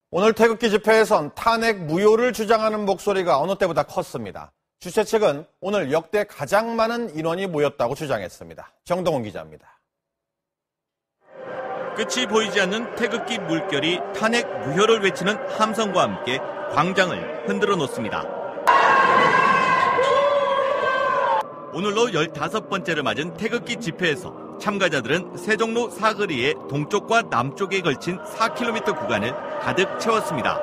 오늘 태극기 집회에선 탄핵 무효를 주장하는 목소리가 어느 때보다 컸습니다. 주최 측은 오늘 역대 가장 많은 인원이 모였다고 주장했습니다. 정동훈 기자입니다. 끝이 보이지 않는 태극기 물결이 탄핵 무효를 외치는 함성과 함께 광장을 흔들어 놓습니다. 오늘로 15번째를 맞은 태극기 집회에서 참가자들은 세종로 사거리의 동쪽과 남쪽에 걸친 4km 구간을 가득 채웠습니다.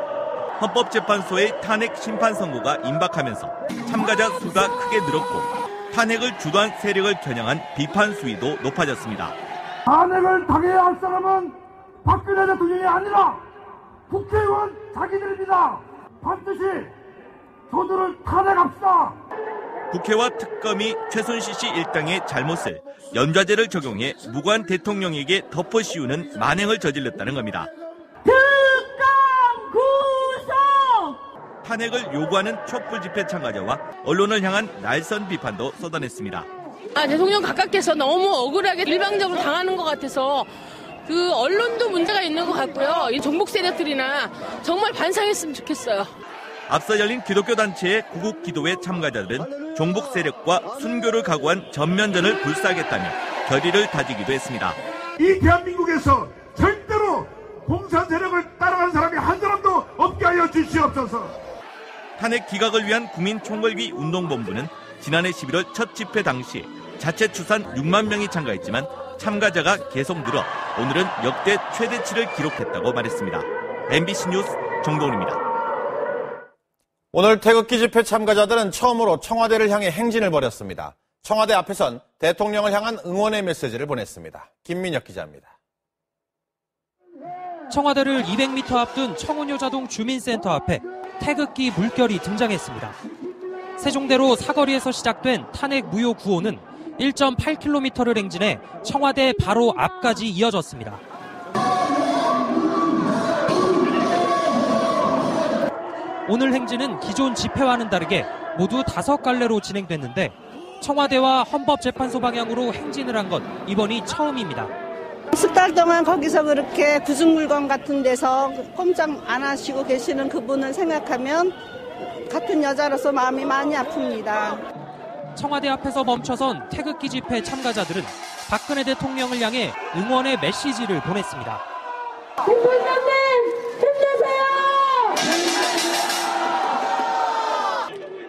헌법재판소의 탄핵 심판 선고가 임박하면서 참가자 수가 크게 늘었고 탄핵을 주도한 세력을 겨냥한 비판 수위도 높아졌습니다. 탄핵을 당해야 할 사람은 박근혜 대통령이 아니라 국회의원 자기들입니다. 반드시 저들을 탄핵합시다. 국회와 특검이 최순실 씨 일당의 잘못을 연좌제를 적용해 무고한 대통령에게 덮어씌우는 만행을 저질렀다는 겁니다. 특검 구속! 탄핵을 요구하는 촛불 집회 참가자와 언론을 향한 날선 비판도 쏟아냈습니다. 대통령 각각께서 너무 억울하게 일방적으로 당하는 것 같아서 그 언론도 문제가 있는 것 같고요. 이 종북 세력들이나 정말 반성했으면 좋겠어요. 앞서 열린 기독교 단체의 구국 기도회 참가자들은 종북 세력과 순교를 각오한 전면전을 불사하겠다며 결의를 다지기도 했습니다. 이 대한민국에서 절대로 공산 세력을 따라가는 사람이 한 사람도 없게 하여 주시옵소서. 탄핵 기각을 위한 국민총궐기 운동본부는 지난해 11월 첫 집회 당시 자체 추산 6만 명이 참가했지만 참가자가 계속 늘어 오늘은 역대 최대치를 기록했다고 말했습니다. MBC 뉴스 정동훈입니다. 오늘 태극기 집회 참가자들은 처음으로 청와대를 향해 행진을 벌였습니다. 청와대 앞에선 대통령을 향한 응원의 메시지를 보냈습니다. 김민혁 기자입니다. 청와대를 200m 앞둔 청운효자동 주민센터 앞에 태극기 물결이 등장했습니다. 세종대로 사거리에서 시작된 탄핵 무효 구호는 1.8km를 행진해 청와대 바로 앞까지 이어졌습니다. 오늘 행진은 기존 집회와는 다르게 모두 5갈래로 진행됐는데 청와대와 헌법재판소 방향으로 행진을 한 건 이번이 처음입니다. 석 달 동안 거기서 그렇게 구중물건 같은 데서 꼼짝 안 하시고 계시는 그분을 생각하면 같은 여자로서 마음이 많이 아픕니다. 청와대 앞에서 멈춰선 태극기 집회 참가자들은 박근혜 대통령을 향해 응원의 메시지를 보냈습니다. 대통령님 힘내세요!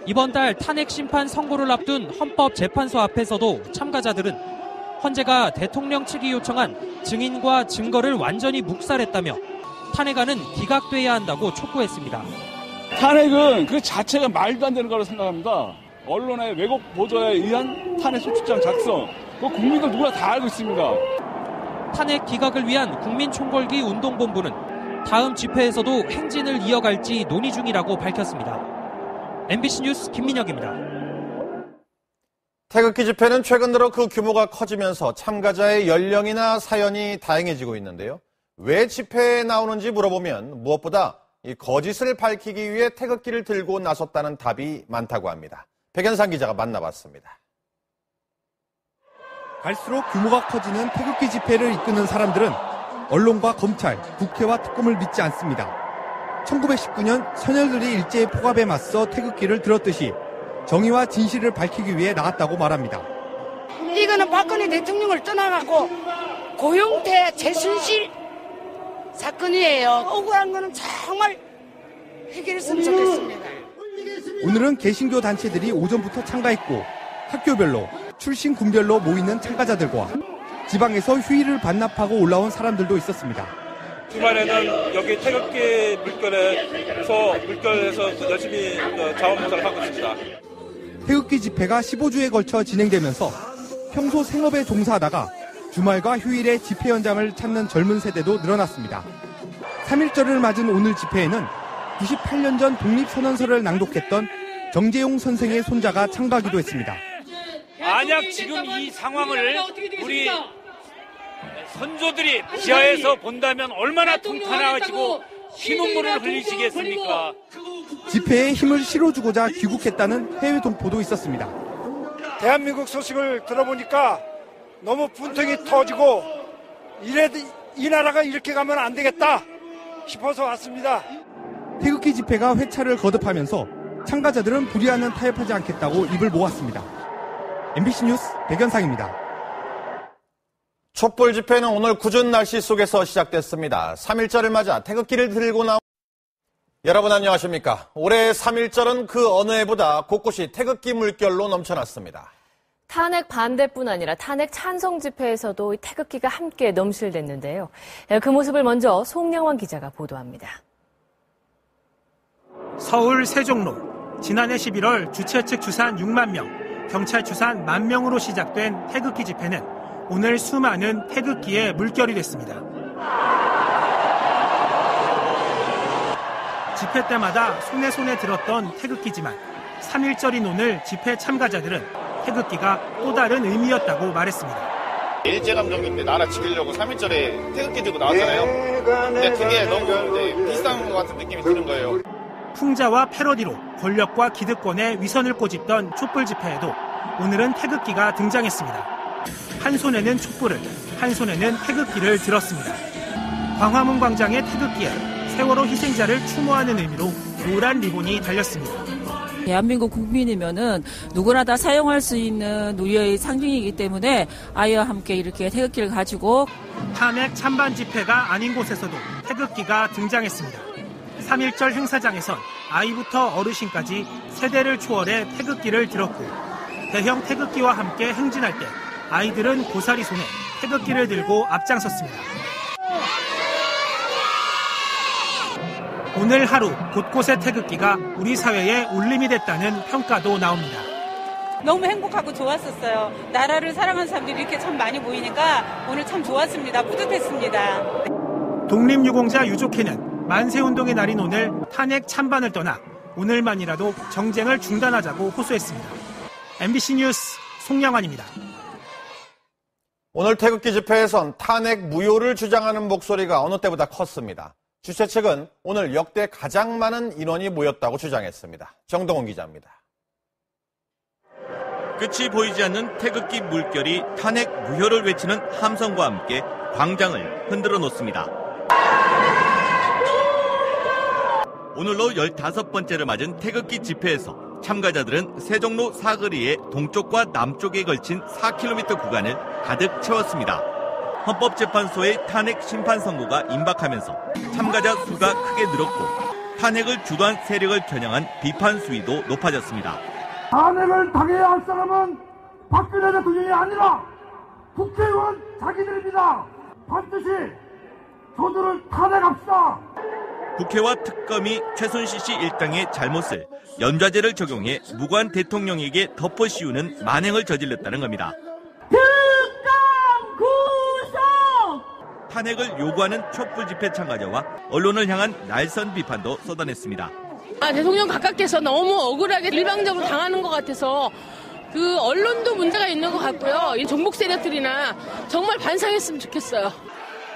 이번 달 탄핵 심판 선고를 앞둔 헌법재판소 앞에서도 참가자들은 헌재가 대통령 측이 요청한 증인과 증거를 완전히 묵살했다며 탄핵안은 기각돼야 한다고 촉구했습니다. 탄핵은 그 자체가 말도 안 되는 거라고 생각합니다. 언론의 왜곡 보도에 의한 탄핵 소추장 작성, 그 국민들 누구나 다 알고 있습니다. 탄핵 기각을 위한 국민총궐기 운동본부는 다음 집회에서도 행진을 이어갈지 논의 중이라고 밝혔습니다. MBC 뉴스 김민혁입니다. 태극기 집회는 최근 들어 그 규모가 커지면서 참가자의 연령이나 사연이 다양해지고 있는데요. 왜 집회에 나오는지 물어보면 무엇보다 이 거짓을 밝히기 위해 태극기를 들고 나섰다는 답이 많다고 합니다. 백현상 기자가 만나봤습니다. 갈수록 규모가 커지는 태극기 집회를 이끄는 사람들은 언론과 검찰, 국회와 특검을 믿지 않습니다. 1919년 선열들이 일제의 포갑에 맞서 태극기를 들었듯이 정의와 진실을 밝히기 위해 나왔다고 말합니다. 이거는 박근혜 대통령을 떠나가고 고용태, 최순실 사건이에요. 억울한 거는 정말 해결했으면 좋겠습니다. 오늘은 개신교 단체들이 오전부터 참가했고 학교별로, 출신 군별로 모이는 참가자들과 지방에서 휴일을 반납하고 올라온 사람들도 있었습니다. 주말에는 여기 태극기 물결에서 열심히 자원봉사를 하고 있습니다. 태극기 집회가 15주에 걸쳐 진행되면서 평소 생업에 종사하다가 주말과 휴일에 집회 현장을 찾는 젊은 세대도 늘어났습니다. 3.1절을 맞은 오늘 집회에는 98년 전 독립선언서를 낭독했던 정재용 선생의 손자가 참가하기도 했습니다. 만약 지금 이 상황을 우리 선조들이 지하에서 본다면 얼마나 통탄해가지고 피눈물을 흘리시겠습니까? 집회에 힘을 실어주고자 귀국했다는 해외 동포도 있었습니다. 대한민국 소식을 들어보니까 너무 분통이 터지고 이 나라가 이렇게 가면 안 되겠다. 싶어서 왔습니다. 태극기 집회가 회차를 거듭하면서 참가자들은 불의하는 타협하지 않겠다고 입을 모았습니다. MBC 뉴스 백연상입니다. 촛불 집회는 오늘 궂은 날씨 속에서 시작됐습니다. 3.1절을 맞아 태극기를 들고 나온 여러분 안녕하십니까? 올해 3.1절은 그 어느 해보다 곳곳이 태극기 물결로 넘쳐났습니다. 탄핵 반대뿐 아니라 탄핵 찬성 집회에서도 태극기가 함께 넘실댔는데요. 그 모습을 먼저 송영환 기자가 보도합니다. 서울 세종로, 지난해 11월 주최 측 추산 6만 명, 경찰 추산 1만 명으로 시작된 태극기 집회는 오늘 수많은 태극기에 물결이 됐습니다. 집회 때마다 손에 들었던 태극기지만 3.1절인 오늘 집회 참가자들은 태극기가 또 다른 의미였다고 말했습니다. 일제감정인데 나라 지키려고 3.1절에 태극기 들고 나왔잖아요. 근데 그게 너무 비슷한 것 같은 느낌이 드는 거예요. 풍자와 패러디로 권력과 기득권에 위선을 꼬집던 촛불 집회에도 오늘은 태극기가 등장했습니다. 한 손에는 촛불을, 한 손에는 태극기를 들었습니다. 광화문 광장의 태극기에 세월호 희생자를 추모하는 의미로 노란 리본이 달렸습니다. 대한민국 국민이면은 누구나 다 사용할 수 있는 우리의 상징이기 때문에 아이와 함께 이렇게 태극기를 가지고 탄핵 찬반 집회가 아닌 곳에서도 태극기가 등장했습니다. 3.1절 행사장에선 아이부터 어르신까지 세대를 초월해 태극기를 들었고 대형 태극기와 함께 행진할 때 아이들은 고사리 손에 태극기를 들고 앞장섰습니다. 오늘 하루 곳곳의 태극기가 우리 사회에 울림이 됐다는 평가도 나옵니다. 너무 행복하고 좋았었어요. 나라를 사랑하는 사람들이 이렇게 참 많이 모이니까 오늘 참 좋았습니다. 뿌듯했습니다. 독립유공자 유족회는 만세운동의 날인 오늘 탄핵 찬반을 떠나 오늘만이라도 정쟁을 중단하자고 호소했습니다. MBC 뉴스 송영환입니다. 오늘 태극기 집회에선 탄핵 무효를 주장하는 목소리가 어느 때보다 컸습니다. 주최 측은 오늘 역대 가장 많은 인원이 모였다고 주장했습니다. 정동훈 기자입니다. 끝이 보이지 않는 태극기 물결이 탄핵 무효를 외치는 함성과 함께 광장을 흔들어 놓습니다. 오늘로 15번째를 맞은 태극기 집회에서 참가자들은 세종로 사거리의 동쪽과 남쪽에 걸친 4km 구간을 가득 채웠습니다. 헌법재판소의 탄핵 심판 선고가 임박하면서 참가자 수가 크게 늘었고 탄핵을 주도한 세력을 겨냥한 비판 수위도 높아졌습니다. 탄핵을 당해야 할 사람은 박근혜 대통령이 아니라 국회의원 자기들입니다. 반드시 저들을 탄핵합시다. 국회와 특검이 최순실 씨 일당의 잘못을 연좌제를 적용해 무관 대통령에게 덮어 씌우는 만행을 저질렀다는 겁니다. 탄핵을 요구하는 촛불 집회 참가자와 언론을 향한 날선 비판도 쏟아냈습니다. 대통령 각각께서 너무 억울하게 일방적으로 당하는 것 같아서 그 언론도 문제가 있는 것 같고요. 이 종북 세력들이나 정말 반성했으면 좋겠어요.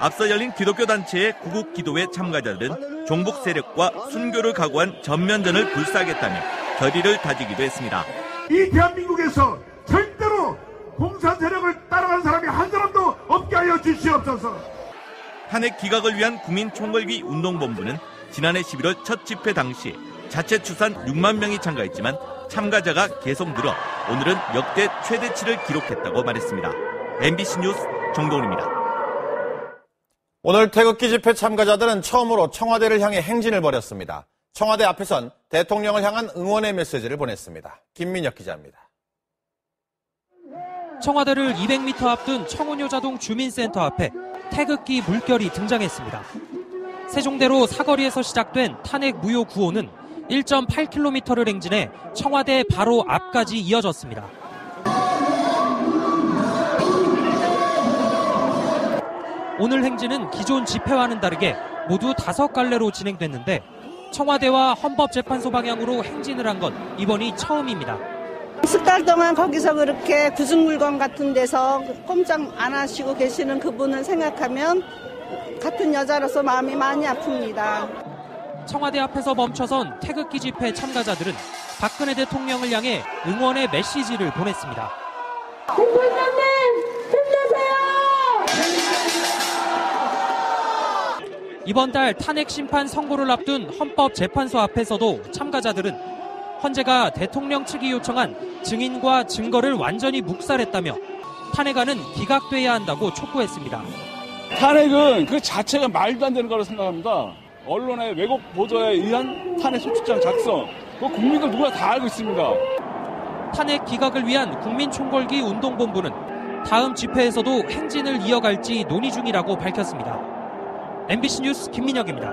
앞서 열린 기독교 단체의 구국 기도회 참가자들은 종북 세력과 순교를 각오한 전면전을 불사하겠다며 결의를 다지기도 했습니다. 이 대한민국에서 절대로 공산 세력을 따라가는 사람이 한 사람도 없게 하여 주시옵소서. 탄핵 기각을 위한 국민총궐기 운동본부는 지난해 11월 첫 집회 당시 자체 추산 6만 명이 참가했지만 참가자가 계속 늘어 오늘은 역대 최대치를 기록했다고 말했습니다. MBC 뉴스 정동훈입니다. 오늘 태극기 집회 참가자들은 처음으로 청와대를 향해 행진을 벌였습니다. 청와대 앞에선 대통령을 향한 응원의 메시지를 보냈습니다. 김민혁 기자입니다. 청와대를 200m 앞둔 청운효자동 주민센터 앞에 태극기 물결이 등장했습니다. 세종대로 사거리에서 시작된 탄핵 무효 구호는 1.8km를 행진해 청와대 바로 앞까지 이어졌습니다. 오늘 행진은 기존 집회와는 다르게 모두 5갈래로 진행됐는데 청와대와 헌법재판소 방향으로 행진을 한 건 이번이 처음입니다. 습달 동안 거기서 그렇게 구중물건 같은 데서 꼼짝 안 하시고 계시는 그분을 생각하면 같은 여자로서 마음이 많이 아픕니다. 청와대 앞에서 멈춰선 태극기 집회 참가자들은 박근혜 대통령을 향해 응원의 메시지를 보냈습니다. 대통령님 힘내세요! 이번 달 탄핵 심판 선고를 앞둔 헌법재판소 앞에서도 참가자들은 헌재가 대통령 측이 요청한 증인과 증거를 완전히 묵살했다며 탄핵안은 기각돼야 한다고 촉구했습니다. 탄핵은 그 자체가 말도 안 되는 거라고 생각합니다. 언론의 왜곡 보도에 의한 탄핵 소추장 작성, 그 국민들 누구나 다 알고 있습니다. 탄핵 기각을 위한 국민총궐기 운동본부는 다음 집회에서도 행진을 이어갈지 논의 중이라고 밝혔습니다. MBC 뉴스 김민혁입니다.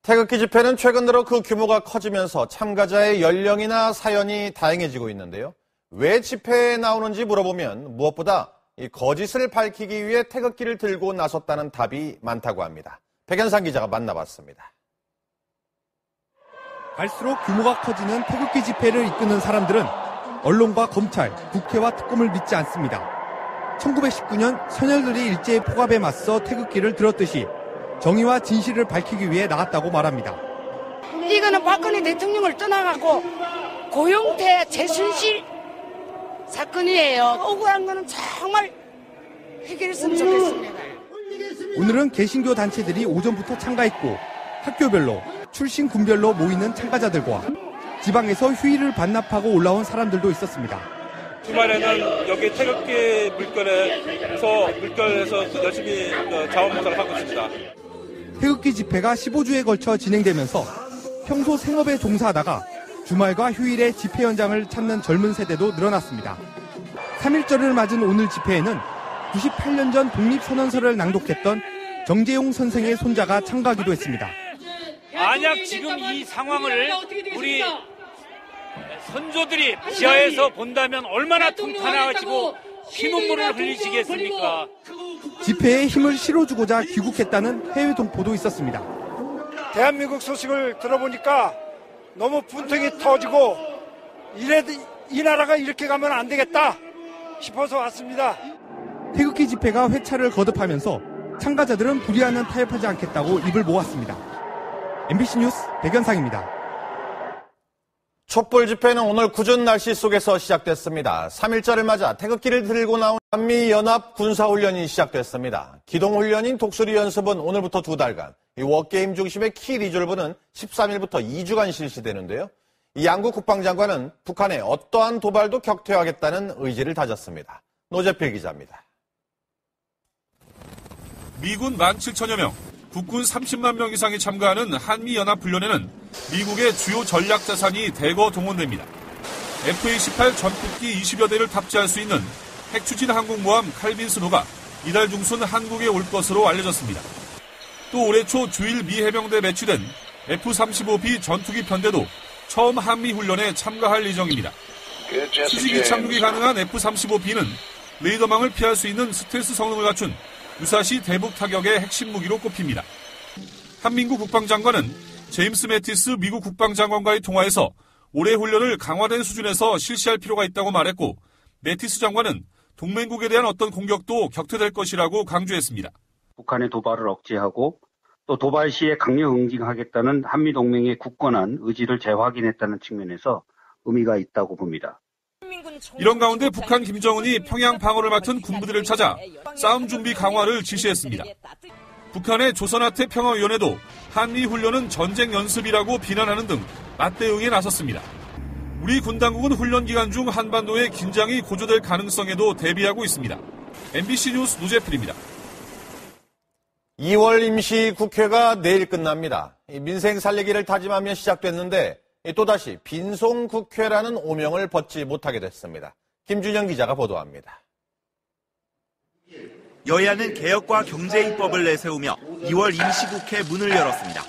태극기 집회는 최근 들어 그 규모가 커지면서 참가자의 연령이나 사연이 다양해지고 있는데요. 왜 집회에 나오는지 물어보면 무엇보다 이 거짓을 밝히기 위해 태극기를 들고 나섰다는 답이 많다고 합니다. 백현상 기자가 만나봤습니다. 갈수록 규모가 커지는 태극기 집회를 이끄는 사람들은 언론과 검찰, 국회와 특검을 믿지 않습니다. 1919년 선열들이 일제의 포갑에 맞서 태극기를 들었듯이 정의와 진실을 밝히기 위해 나왔다고 말합니다. 이거는 박근혜 대통령을 떠나가고 고용태, 최순실 사건이에요. 억울한 거는 정말 해결했으면 좋겠습니다. 오늘은 개신교 단체들이 오전부터 참가했고 학교별로, 출신 군별로 모이는 참가자들과 지방에서 휴일을 반납하고 올라온 사람들도 있었습니다. 주말에는 여기 태극기 물결에서 열심히 자원봉사를 하고 있습니다. 태극기 집회가 15주에 걸쳐 진행되면서 평소 생업에 종사하다가 주말과 휴일에 집회 현장을 찾는 젊은 세대도 늘어났습니다. 3.1절을 맞은 오늘 집회에는 98년 전 독립선언서를 낭독했던 정재용 선생의 손자가 참가하기도 했습니다. 만약 지금 이 상황을 우리 선조들이 지하에서 본다면 얼마나 통탄하시고 피눈물을 흘리시겠습니까? 집회에 힘을 실어주고자 귀국했다는 해외 동포도 있었습니다. 대한민국 소식을 들어보니까 너무 분통이 터지고 이 나라가 이렇게 가면 안 되겠다 싶어서 왔습니다. 태극기 집회가 회차를 거듭하면서 참가자들은 불의하는 타협하지 않겠다고 입을 모았습니다. MBC 뉴스 백연상입니다. 촛불 집회는 오늘 궂은 날씨 속에서 시작됐습니다. 3.1절을 맞아 태극기를 들고 나온 한미연합 군사훈련이 시작됐습니다. 기동훈련인 독수리 연습은 오늘부터 2달간, 이 워게임 중심의 키 리졸브는 13일부터 2주간 실시되는데요. 이 양국 국방장관은 북한의 어떠한 도발도 격퇴하겠다는 의지를 다졌습니다. 노재필 기자입니다. 미군 17,000여 명, 국군 30만 명 이상이 참가하는 한미연합훈련에는 미국의 주요 전략자산이 대거 동원됩니다. F-18 전투기 20여 대를 탑재할 수 있는 핵추진 항공모함 칼빈스로가 이달 중순 한국에 올 것으로 알려졌습니다. 또 올해 초 주일 미 해병대에 배치된 F-35B 전투기 편대도 처음 한미훈련에 참가할 예정입니다. 수직이 착륙이 가능한 F-35B는 레이더망을 피할 수 있는 스텔스 성능을 갖춘 유사시 대북 타격의 핵심 무기로 꼽힙니다. 한민구 국방장관은 제임스 매티스 미국 국방장관과의 통화에서 올해 훈련을 강화된 수준에서 실시할 필요가 있다고 말했고, 매티스 장관은 동맹국에 대한 어떤 공격도 격퇴될 것이라고 강조했습니다. 북한의 도발을 억제하고 또 도발 시에 강력 응징하겠다는 한미동맹의 굳건한 의지를 재확인했다는 측면에서 의미가 있다고 봅니다. 이런 가운데 북한 김정은이 평양 방어를 맡은 군부들을 찾아 싸움 준비 강화를 지시했습니다. 북한의 조선아태평화위원회도 한미훈련은 전쟁 연습이라고 비난하는 등 맞대응에 나섰습니다. 우리 군 당국은 훈련 기간 중 한반도의 긴장이 고조될 가능성에도 대비하고 있습니다. MBC 뉴스 노재필입니다. 2월 임시국회가 내일 끝납니다. 민생 살리기를 다짐하며 시작됐는데 또다시 빈송국회라는 오명을 벗지 못하게 됐습니다. 김준영 기자가 보도합니다. 여야는 개혁과 경제 입법을 내세우며 2월 임시국회 문을 열었습니다.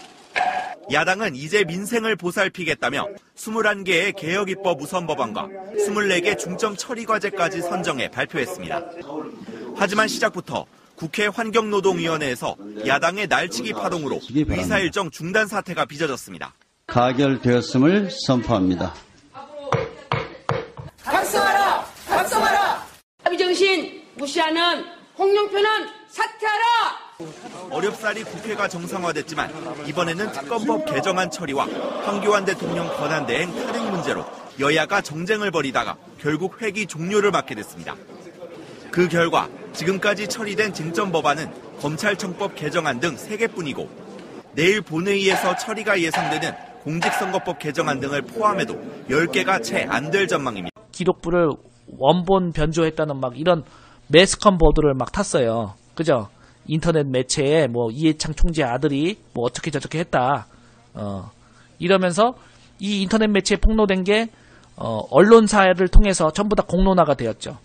야당은 이제 민생을 보살피겠다며 21개의 개혁 입법 우선 법안과 24개 중점 처리 과제까지 선정해 발표했습니다. 하지만 시작부터 국회 환경노동위원회에서 야당의 날치기 파동으로 의사 일정 중단 사태가 빚어졌습니다. 가결되었음을 선포합니다. 각성하라! 각성하라! 합의정신 무시하는 홍영표는 사퇴하라! 어렵사리 국회가 정상화됐지만 이번에는 특검법 개정안 처리와 황교안 대통령 권한대행 탄핵 문제로 여야가 정쟁을 벌이다가 결국 회기 종료를 맞게 됐습니다. 그 결과 지금까지 처리된 쟁점 법안은 검찰청법 개정안 등 3개뿐이고 내일 본회의에서 처리가 예상되는 공직선거법 개정안 등을 포함해도 10개가 채 안 될 전망입니다. 기록부를 원본 변조했다는 막 이런 매스컴 보도를 막 탔어요. 그죠? 인터넷 매체에 뭐 이해창 총재 아들이 뭐 어떻게 저렇게 했다. 이러면서 이 인터넷 매체에 폭로된 게 언론사를 통해서 전부 다 공론화가 되었죠.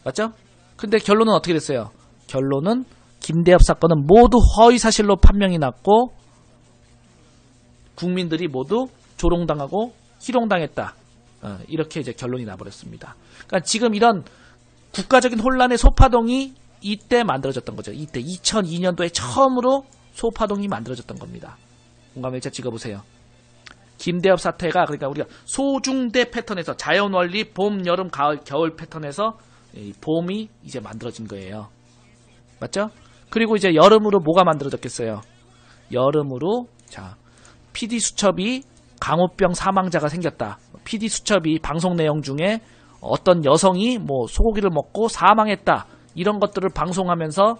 맞죠? 근데 결론은 어떻게 됐어요? 결론은 김대엽 사건은 모두 허위사실로 판명이 났고 국민들이 모두 조롱당하고 희롱당했다. 이렇게 이제 결론이 나버렸습니다. 그러니까 지금 이런 국가적인 혼란의 소파동이 이때 만들어졌던 거죠. 이때 2002년도에 처음으로 소파동이 만들어졌던 겁니다. 공감일자 찍어보세요. 김대엽 사태가 그러니까 우리가 소중대 패턴에서 자연원리 봄, 여름, 가을, 겨울 패턴에서 봄이 이제 만들어진 거예요. 맞죠? 그리고 이제 여름으로 뭐가 만들어졌겠어요? 여름으로 자 PD수첩이 강호병 사망자가 생겼다. PD수첩이 방송 내용 중에 어떤 여성이 뭐 소고기를 먹고 사망했다. 이런 것들을 방송하면서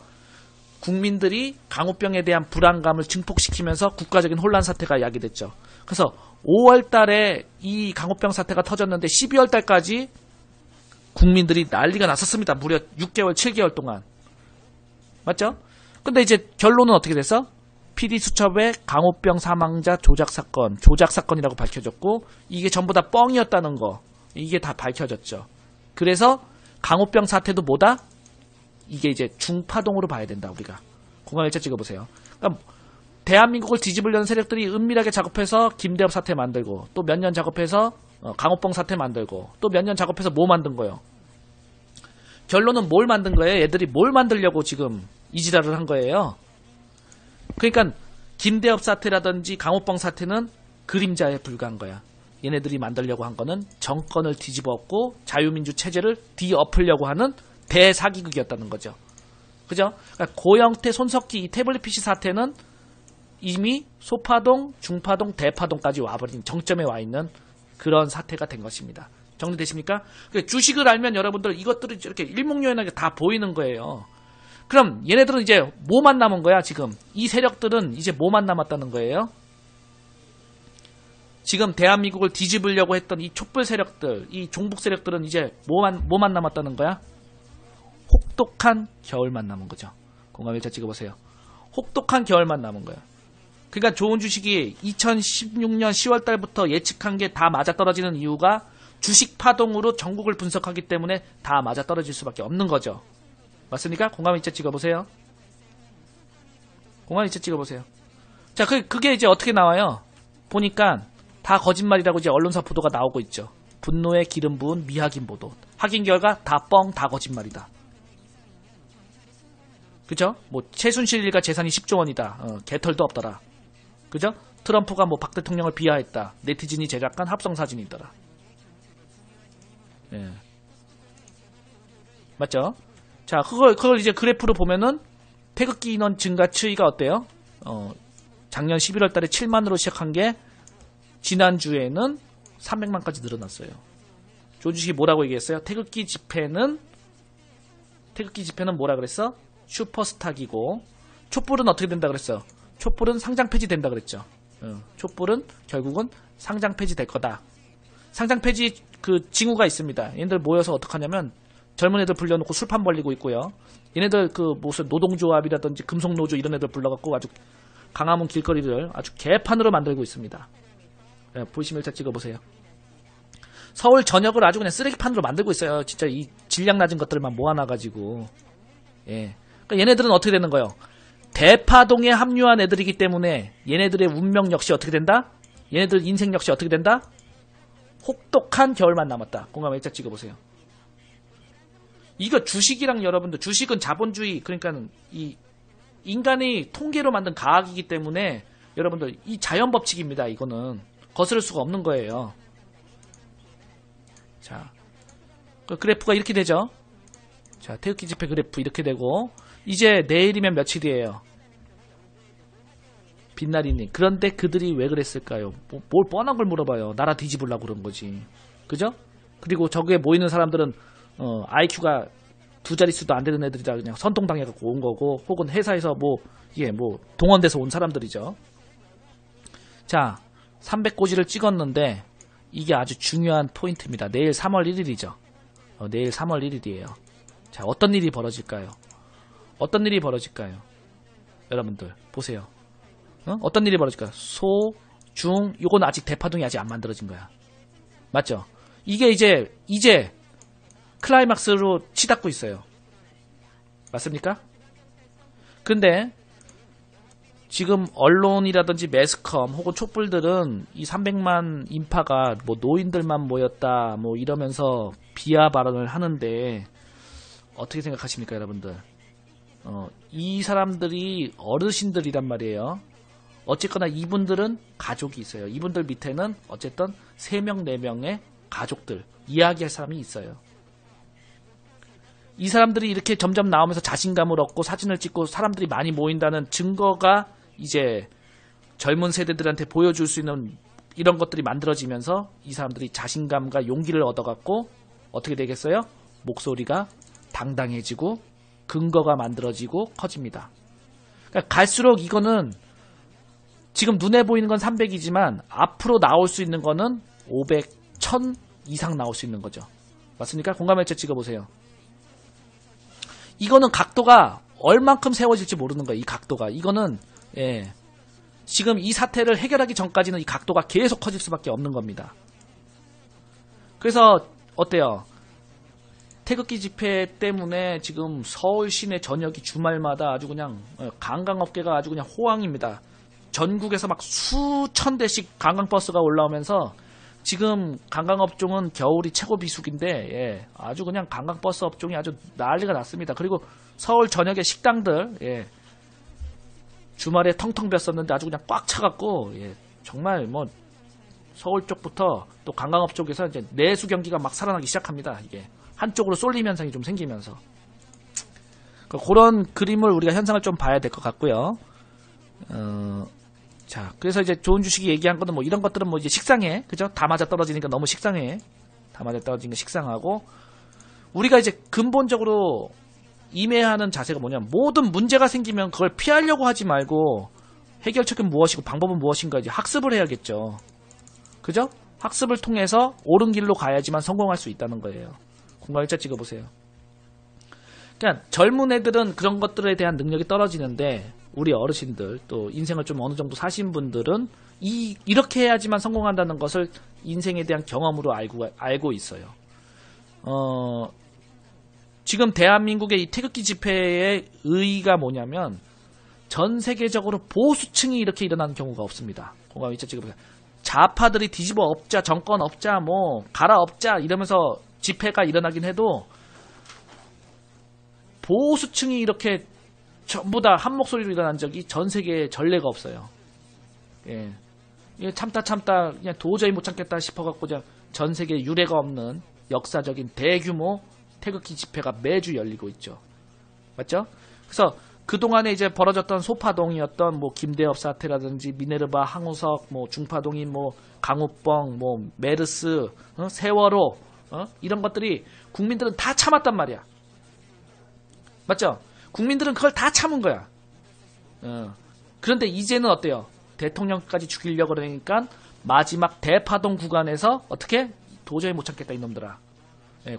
국민들이 강호병에 대한 불안감을 증폭시키면서 국가적인 혼란 사태가 야기됐죠. 그래서 5월 달에 이 강호병 사태가 터졌는데 12월 달까지 국민들이 난리가 났었습니다. 무려 6개월, 7개월 동안. 맞죠? 근데 이제 결론은 어떻게 됐어? PD수첩의 강호병 사망자 조작사건이라고 밝혀졌고 이게 전부 다 뻥이었다는 거. 이게 다 밝혀졌죠. 그래서 강호병 사태도 뭐다? 이게 이제 중파동으로 봐야 된다, 우리가. 공감일자 찍어보세요. 그러니까 대한민국을 뒤집으려는 세력들이 은밀하게 작업해서 김대엽 사태 만들고 또 몇 년 작업해서 강호병 사태 만들고 또 몇 년 작업해서 뭐 만든 거예요? 결론은 뭘 만든 거예요? 얘들이 뭘 만들려고 지금 이 지랄을 한 거예요? 그러니까 김대엽 사태라든지 강호병 사태는 그림자에 불과한 거야. 얘네들이 만들려고 한 거는 정권을 뒤집어 엎고 자유민주 체제를 뒤엎으려고 하는 대사기극이었다는 거죠. 그죠? 그러니까 고영태, 손석희 이 태블릿 PC 사태는 이미 소파동, 중파동, 대파동까지 와버린 정점에 와 있는 그런 사태가 된 것입니다. 정리되십니까? 주식을 알면 여러분들 이것들이 이렇게 일목요연하게 다 보이는 거예요. 그럼 얘네들은 이제 뭐만 남은 거야 지금? 이 세력들은 이제 뭐만 남았다는 거예요? 지금 대한민국을 뒤집으려고 했던 이 촛불 세력들, 이 종북 세력들은 이제 뭐만 남았다는 거야? 혹독한 겨울만 남은 거죠. 공감일자 찍어보세요. 혹독한 겨울만 남은 거야. 그러니까 좋은 주식이 2016년 10월 달부터 예측한 게 다 맞아떨어지는 이유가 주식 파동으로 전국을 분석하기 때문에 다 맞아떨어질 수밖에 없는 거죠. 맞습니까? 공감일자 찍어보세요. 공감일자 찍어보세요. 자, 그게 이제 어떻게 나와요? 보니까 다 거짓말이라고 이제 언론사 보도가 나오고 있죠. 분노에 기름 부은 미확인 보도. 확인 결과 다 뻥, 다 거짓말이다. 그죠? 뭐 최순실 일가 재산이 10조 원이다. 개털도 없더라. 그죠? 트럼프가 뭐 박 대통령을 비하했다. 네티즌이 제작한 합성 사진이더라. 예. 맞죠? 자, 그걸 이제 그래프로 보면은 태극기 인원 증가 추이가 어때요? 작년 11월 달에 7만으로 시작한 게 지난주에는 300만까지 늘어났어요. 조주식이 뭐라고 얘기했어요? 태극기 집회는 뭐라 그랬어? 슈퍼스타기고 촛불은 어떻게 된다 그랬어? 촛불은 상장 폐지된다 그랬죠. 촛불은 결국은 상장 폐지될 거다. 상장 폐지 그 징후가 있습니다. 얘네들 모여서 어떡하냐면 젊은 애들 불러놓고 술판 벌리고 있고요. 얘네들 그 무슨 노동조합이라든지 금속노조 이런 애들 불러갖고 아주 강화문 길거리를 아주 개판으로 만들고 있습니다. 보시면 일단 찍어보세요. 서울 전역을 아주 그냥 쓰레기판으로 만들고 있어요. 진짜 이 질량 낮은 것들만 모아놔가지고. 예. 그러니까 얘네들은 어떻게 되는 거예요? 대파동에 합류한 애들이기 때문에 얘네들의 운명 역시 어떻게 된다? 얘네들 인생 역시 어떻게 된다? 혹독한 겨울만 남았다. 공감 일자 찍어보세요. 이거 주식이랑 여러분들 주식은 자본주의 그러니까 이 인간이 통계로 만든 과학이기 때문에 여러분들 이 자연 법칙입니다. 이거는 거스를 수가 없는 거예요. 자, 그 그래프가 이렇게 되죠. 자, 태극기 집회 그래프 이렇게 되고 이제 내일이면 며칠이에요. 빛나리님. 그런데 그들이 왜 그랬을까요? 뭘 뻔한 걸 물어봐요. 나라 뒤집으려고 그런 거지. 그죠? 그리고 저기에 모이는 사람들은 IQ가 두 자릿수도 안 되는 애들이 다 그냥 선동당해갖고 온 거고, 혹은 회사에서 동원돼서 온 사람들이죠. 자, 300고지를 찍었는데, 이게 아주 중요한 포인트입니다. 내일 3월 1일이죠. 내일 3월 1일이에요. 자, 어떤 일이 벌어질까요? 어떤 일이 벌어질까요? 여러분들, 보세요. 어떤 일이 벌어질까요? 소, 중, 요건 아직 대파동이 아직 안 만들어진 거야. 맞죠? 이게 이제 클라이막스로 치닫고 있어요. 맞습니까? 근데 지금 언론이라든지 매스컴 혹은 촛불들은 이 300만 인파가 뭐 노인들만 모였다 뭐 이러면서 비하 발언을 하는데 어떻게 생각하십니까, 여러분들? 이 사람들이 어르신들이란 말이에요. 어쨌거나 이분들은 가족이 있어요. 이분들 밑에는 어쨌든 3명, 4명의 가족들, 이야기할 사람이 있어요. 이 사람들이 이렇게 점점 나오면서 자신감을 얻고 사진을 찍고 사람들이 많이 모인다는 증거가 이제 젊은 세대들한테 보여줄 수 있는 이런 것들이 만들어지면서 이 사람들이 자신감과 용기를 얻어갖고 어떻게 되겠어요? 목소리가 당당해지고 근거가 만들어지고 커집니다. 그러니까 갈수록 이거는 지금 눈에 보이는 건 300이지만 앞으로 나올 수 있는 거는 500, 1000 이상 나올 수 있는 거죠. 맞습니까? 공감일자 찍어보세요. 이거는 각도가 얼만큼 세워질지 모르는 거예요. 이 각도가. 이거는 지금 이 사태를 해결하기 전까지는 이 각도가 계속 커질 수밖에 없는 겁니다. 그래서 어때요? 태극기 집회 때문에 지금 서울 시내 전역이 주말마다 아주 그냥 관광업계가 아주 그냥 호황입니다. 전국에서 막 수천 대씩 관광버스가 올라오면서 지금 관광업종은 겨울이 최고 비수기인데 아주 그냥 관광버스 업종이 아주 난리가 났습니다. 그리고 서울 전역의 식당들 주말에 텅텅 비었었는데 아주 그냥 꽉 차갖고 정말 뭐 서울 쪽부터 또 관광업 쪽에서 이제 내수 경기가 막 살아나기 시작합니다. 이게 한쪽으로 쏠림 현상이 좀 생기면서 그런 그림을 우리가 현상을 좀 봐야 될 것 같고요. 자, 그래서 이제 좋은 주식이 얘기한 거는 뭐 이런 것들은 뭐 이제 식상해. 그죠? 다 맞아 떨어지니까 너무 식상해. 다 맞아 떨어지니까 식상하고, 우리가 이제 근본적으로 임해하는 자세가 뭐냐면, 모든 문제가 생기면 그걸 피하려고 하지 말고, 해결책은 무엇이고 방법은 무엇인가 이제 학습을 해야겠죠. 그죠? 학습을 통해서 옳은 길로 가야지만 성공할 수 있다는 거예요. 공간일자 찍어보세요. 그러니까 젊은 애들은 그런 것들에 대한 능력이 떨어지는데, 우리 어르신들 또 인생을 좀 어느 정도 사신 분들은 이렇게 해야지만 성공한다는 것을 인생에 대한 경험으로 알고 있어요. 지금 대한민국의 이 태극기 집회의 의의가 뭐냐면 전 세계적으로 보수층이 이렇게 일어나는 경우가 없습니다. 공감 위치 찍어보세요. 좌파들이 뒤집어 엎자, 정권 엎자, 뭐 갈아엎자 이러면서 집회가 일어나긴 해도 보수층이 이렇게 전부 다 한 목소리로 일어난 적이 전 세계에 전례가 없어요. 참다 그냥 도저히 못 참겠다 싶어갖고 전 세계에 유례가 없는 역사적인 대규모 태극기 집회가 매주 열리고 있죠. 맞죠? 그래서 그동안에 이제 벌어졌던 소파동이었던 뭐 김대엽 사태라든지 미네르바, 항우석, 뭐 중파동이 뭐 강우뻥, 뭐 메르스, 세월호 이런 것들이 국민들은 다 참았단 말이야. 맞죠? 국민들은 그걸 다 참은 거야. 그런데 이제는 어때요? 대통령까지 죽이려고 그러니까 마지막 대파동 구간에서 어떻게? 도저히 못 참겠다 이놈들아.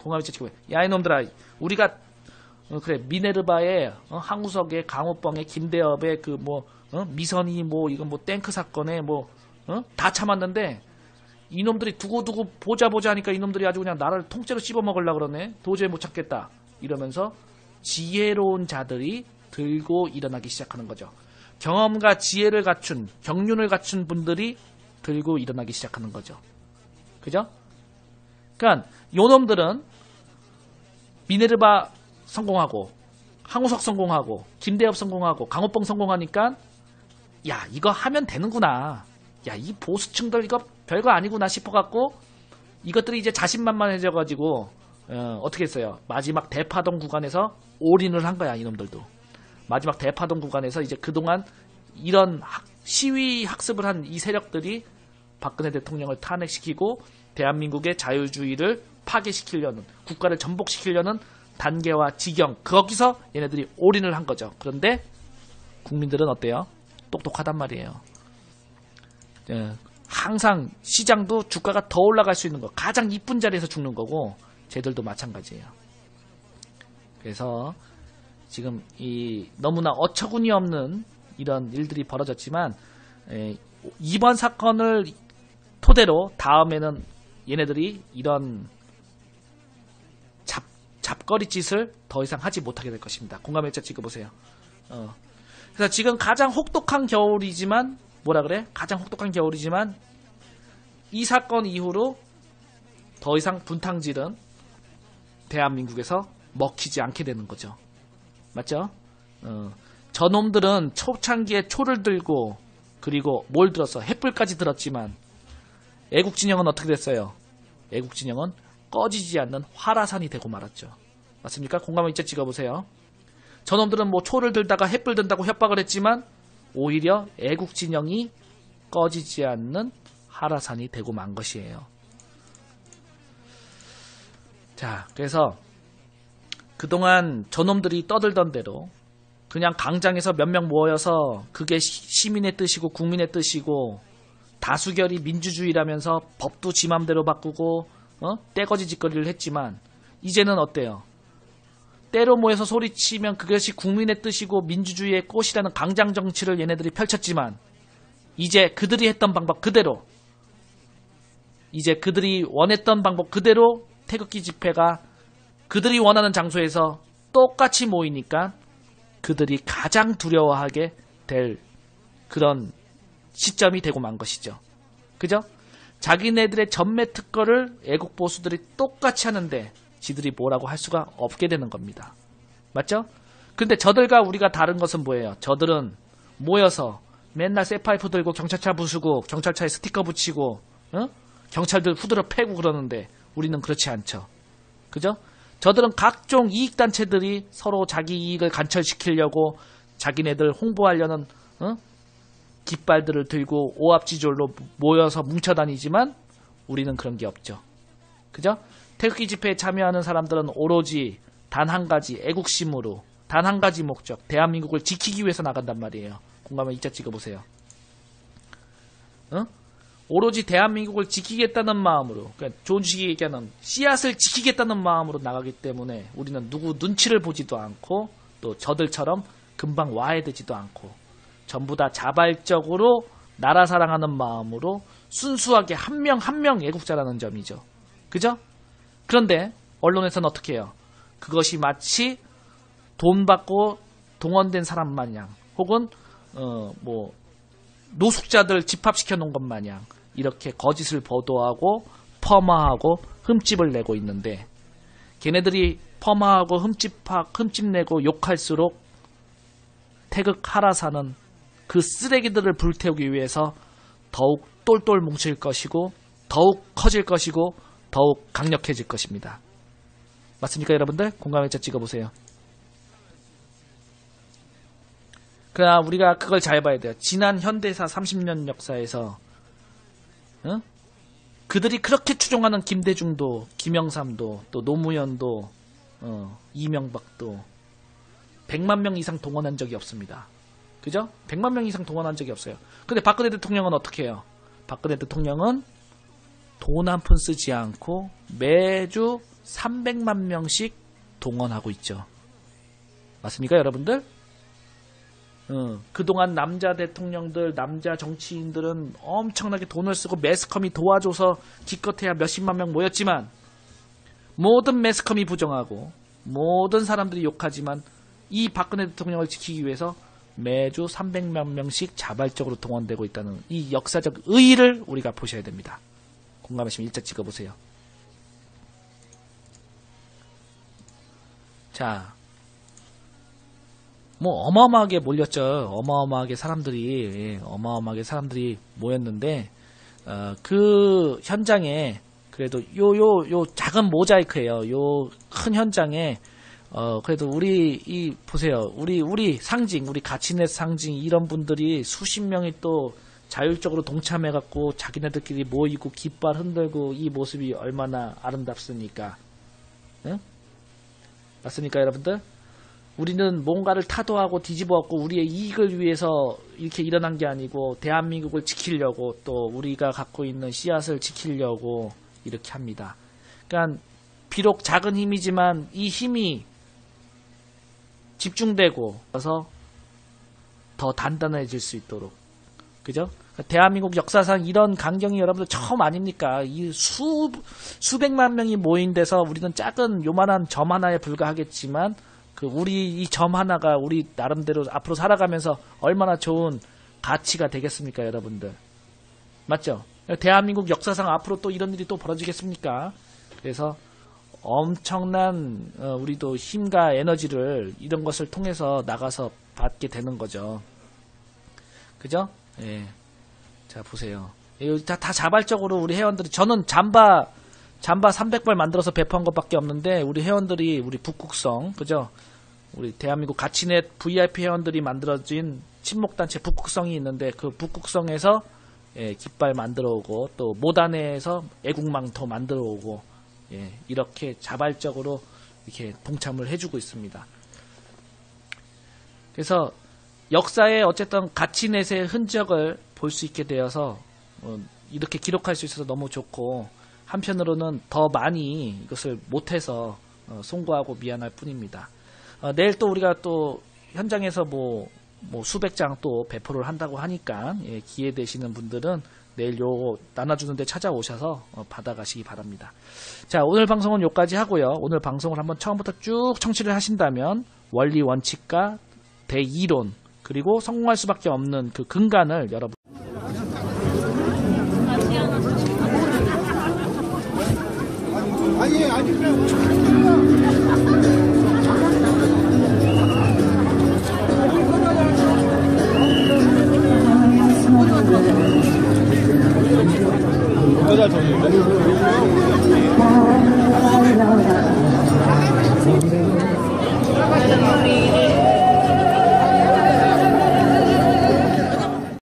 공감이 찍고 야 이놈들아 우리가 그래 미네르바의 항우석의 강호뻥의 김대엽의 그 뭐 미선이 뭐 이건 뭐 탱크 사건에 뭐 다 참았는데 이놈들이 두고두고 보자 하니까 이놈들이 아주 그냥 나라를 통째로 씹어먹으려고 그러네. 도저히 못 참겠다 이러면서 지혜로운 자들이 들고 일어나기 시작하는 거죠. 경험과 지혜를 갖춘, 경륜을 갖춘 분들이 들고 일어나기 시작하는 거죠. 그죠? 그러니까 요놈들은 미네르바 성공하고 항우석 성공하고 김대엽 성공하고 강호뻥 성공하니까 야 이거 하면 되는구나. 야 이 보수층들 이거 별거 아니구나 싶어갖고 이것들이 이제 자신만만해져가지고 어떻게 했어요? 마지막 대파동 구간에서 올인을 한 거야 이놈들도. 마지막 대파동 구간에서 이제 그동안 이런 시위 학습을 한 이 세력들이 박근혜 대통령을 탄핵시키고 대한민국의 자유주의를 파괴시키려는 국가를 전복시키려는 단계와 지경, 거기서 얘네들이 올인을 한 거죠. 그런데 국민들은 어때요? 똑똑하단 말이에요. 항상 시장도 주가가 더 올라갈 수 있는 거, 가장 이쁜 자리에서 죽는 거고, 쟤들도 마찬가지예요. 그래서 지금 이 너무나 어처구니 없는 이런 일들이 벌어졌지만, 이번 사건을 토대로 다음에는 얘네들이 이런 잡거리 짓을 더 이상 하지 못하게 될 것입니다. 공감했죠? 찍어보세요. 그래서 지금 가장 혹독한 겨울이지만, 뭐라 그래? 가장 혹독한 겨울이지만, 이 사건 이후로 더 이상 분탕질은 대한민국에서 먹히지 않게 되는 거죠. 맞죠? 저놈들은 초창기에 초를 들고, 그리고 뭘 들었어? 횃불까지 들었지만, 애국진영은 어떻게 됐어요? 애국진영은 꺼지지 않는 화라산이 되고 말았죠. 맞습니까? 공감을 이제 찍어보세요. 저놈들은 뭐 초를 들다가 횃불 든다고 협박을 했지만, 오히려 애국진영이 꺼지지 않는 화라산이 되고 만 것이에요. 자, 그래서 그동안 저놈들이 떠들던 대로 그냥 강장에서 몇 명 모여서 그게 시민의 뜻이고 국민의 뜻이고 다수결이 민주주의라면서 법도 지 맘대로 바꾸고 떼거지 짓거리를 했지만, 이제는 어때요? 때로 모여서 소리치면 그것이 국민의 뜻이고 민주주의의 꽃이라는 강장 정치를 얘네들이 펼쳤지만, 이제 그들이 했던 방법 그대로, 이제 그들이 원했던 방법 그대로 태극기 집회가 그들이 원하는 장소에서 똑같이 모이니까 그들이 가장 두려워하게 될 그런 시점이 되고 만 것이죠. 그죠? 자기네들의 전매 특허를 애국 보수들이 똑같이 하는데 지들이 뭐라고 할 수가 없게 되는 겁니다. 맞죠? 근데 저들과 우리가 다른 것은 뭐예요? 저들은 모여서 맨날 쇠파이프 들고 경찰차 부수고 경찰차에 스티커 붙이고 경찰들 후드려 패고 그러는데 우리는 그렇지 않죠. 그죠? 저들은 각종 이익단체들이 서로 자기 이익을 관철시키려고 자기네들 홍보하려는 깃발들을 들고 오합지졸로 모여서 뭉쳐다니지만 우리는 그런 게 없죠. 그죠? 태극기 집회에 참여하는 사람들은 오로지 단 한 가지 애국심으로, 단 한 가지 목적, 대한민국을 지키기 위해서 나간단 말이에요. 공감을 이자 찍어보세요. 오로지 대한민국을 지키겠다는 마음으로, 그러니까 조은식이 얘기하는 씨앗을 지키겠다는 마음으로 나가기 때문에 우리는 누구 눈치를 보지도 않고 또 저들처럼 금방 와해되지도 않고 전부 다 자발적으로 나라 사랑하는 마음으로 순수하게 한 명 한 명 애국자라는 점이죠. 그죠? 그런데 언론에서는 어떻게 해요? 그것이 마치 돈 받고 동원된 사람 마냥, 혹은 뭐 노숙자들 집합시켜 놓은 것 마냥 이렇게 거짓을 보도하고 폄하하고 흠집을 내고 있는데, 걔네들이 폄하하고 흠집 내고 욕할수록 태극 하라사는 그 쓰레기들을 불태우기 위해서 더욱 똘똘 뭉칠 것이고 더욱 커질 것이고 더욱 강력해질 것입니다. 맞습니까, 여러분들? 공감해서 찍어보세요. 그러나 우리가 그걸 잘 봐야 돼요. 지난 현대사 30년 역사에서 그들이 그렇게 추종하는 김대중도, 김영삼도, 또 노무현도, 이명박도 100만 명 이상 동원한 적이 없습니다. 그죠? 100만 명 이상 동원한 적이 없어요. 근데 박근혜 대통령은 어떻게 해요? 박근혜 대통령은 돈 한 푼 쓰지 않고 매주 300만 명씩 동원하고 있죠. 맞습니까, 여러분들? 그동안 남자 대통령들, 남자 정치인들은 엄청나게 돈을 쓰고 매스컴이 도와줘서 기껏해야 몇십만 명 모였지만, 모든 매스컴이 부정하고 모든 사람들이 욕하지만 이 박근혜 대통령을 지키기 위해서 매주 300만 명씩 자발적으로 동원되고 있다는 이 역사적 의의를 우리가 보셔야 됩니다. 공감하시면 일자 찍어보세요. 자, 뭐 어마어마하게 몰렸죠. 어마어마하게 사람들이 모였는데, 그 현장에 그래도 요 작은 모자이크예요. 요 큰 현장에 그래도 우리 보세요. 우리 상징, 우리 가치넷 상징 이런 분들이 수십 명이 또 자율적으로 동참해갖고 자기네들끼리 모이고 깃발 흔들고 이 모습이 얼마나 아름답습니까? 응? 맞습니까, 여러분들? 우리는 뭔가를 타도하고 뒤집어엎고 우리의 이익을 위해서 이렇게 일어난 게 아니고 대한민국을 지키려고 또 우리가 갖고 있는 씨앗을 지키려고 이렇게 합니다. 그러니까 비록 작은 힘이지만 이 힘이 집중되고 그래서 더 단단해질 수 있도록, 그죠? 대한민국 역사상 이런 강경이 여러분들 처음 아닙니까? 이 수백만 명이 모인 데서 우리는 작은 요만한 점 하나에 불과하겠지만 우리 이 점 하나가 우리 나름대로 앞으로 살아가면서 얼마나 좋은 가치가 되겠습니까, 여러분들? 맞죠? 대한민국 역사상 앞으로 또 이런 일이 또 벌어지겠습니까? 그래서 엄청난 우리도 힘과 에너지를 이런 것을 통해서 나가서 받게 되는 거죠. 그죠? 예. 자, 보세요. 다 자발적으로 우리 회원들이, 저는 잠바 300벌 만들어서 배포한 것밖에 없는데 우리 회원들이, 우리 북극성, 그죠? 우리 대한민국 가치넷 VIP 회원들이 만들어진 친목단체 북극성이 있는데 그 북극성에서 깃발 만들어 오고 또 모단에서 애국망토 만들어 오고 이렇게 자발적으로 이렇게 동참을 해주고 있습니다. 그래서 역사에 어쨌든 가치넷의 흔적을 볼 수 있게 되어서 이렇게 기록할 수 있어서 너무 좋고, 한편으로는 더 많이 이것을 못해서 송구하고 미안할 뿐입니다. 내일 또 우리가 또 현장에서 뭐 수백 장 또 배포를 한다고 하니까 기회 되시는 분들은 내일 요 나눠주는 데 찾아오셔서 받아가시기 바랍니다. 자, 오늘 방송은 여기까지 하고요. 오늘 방송을 한번 처음부터 쭉 청취를 하신다면 원리 원칙과 대이론 그리고 성공할 수밖에 없는 그 근간을 여러분 여자 정도.